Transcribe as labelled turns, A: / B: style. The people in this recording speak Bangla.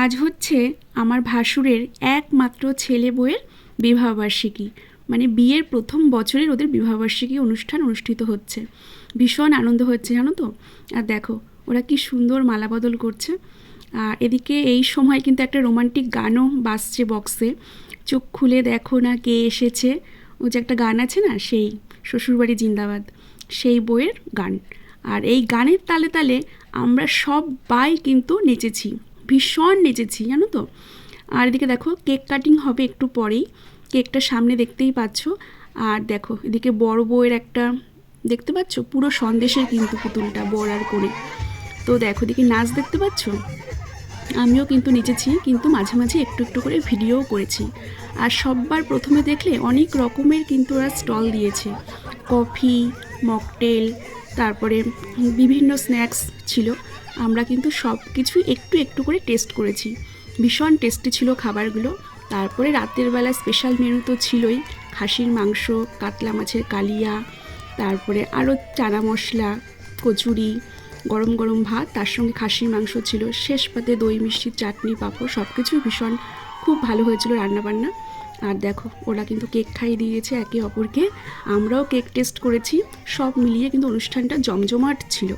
A: আজ হচ্ছে আমার ভাসুরের একমাত্র ছেলে বউয়ের বিবাহবার্ষিকী, মানে বিয়ের প্রথম বছরের ওদের বিবাহবার্ষিকী অনুষ্ঠান অনুষ্ঠিত হচ্ছে। ভীষণ আনন্দ হচ্ছে জানো তো। আর দেখো ওরা কি সুন্দর মালা বদল করছে। আর এদিকে এই সময় কিন্তু একটা রোমান্টিক গানও বাজছে বক্সে, চোখ খুলে দেখো না কে এসেছে। ও যে একটা গান আছে না, সেই শ্বশুরবাড়ি জিন্দাবাদ, সেই বইয়ের গান। আর এই গানের তালে তালে আমরা সবাই কিন্তু নেচেছি, ভীষণ নেচেছি জানো তো। আর এদিকে দেখো কেক কাটিং হবে একটু পরেই, কেকটা সামনে দেখতেই পাচ্ছ। আর দেখো এদিকে বড় বউয়ের একটা, দেখতে পাচ্ছ পুরো সন্দেশের কিন্তু পুতুলটা বর আর করে। তো দেখো এদিকে নাচ দেখতে পাচ্ছ, আমিও কিন্তু নেচেছি, কিন্তু মাঝে মাঝে একটু একটু করে ভিডিওও করেছি। আর সববার প্রথমে দেখলে অনেক রকমের কিন্তু ওরা স্টল দিয়েছে, কফি, মকটেল, তারপরে বিভিন্ন স্ন্যাক্স ছিল। আমরা কিন্তু সব কিছুই একটু একটু করে টেস্ট করেছি, ভীষণ টেস্টি ছিল খাবারগুলো। তারপরে রাতের বেলা স্পেশাল মেনু তো ছিলই, খাসির মাংস, কাতলা মাছের কালিয়া, তারপরে আরও চানা মশলা, কচুরি, গরম গরম ভাত, তার সঙ্গে খাসির মাংস ছিল, শেষ পাতে দই মিষ্টি চাটনি পাঁপড়, সব কিছুই ভীষণ খুব ভালো হয়েছিল রান্নাবান্না। আর দেখো ওরা কিন্তু কেক খাইয়ে দিয়েছে একে অপরকে, আমরাও কেক টেস্ট করেছি, সব মিলিয়ে কিন্তু অনুষ্ঠানটা জমজমাট ছিল।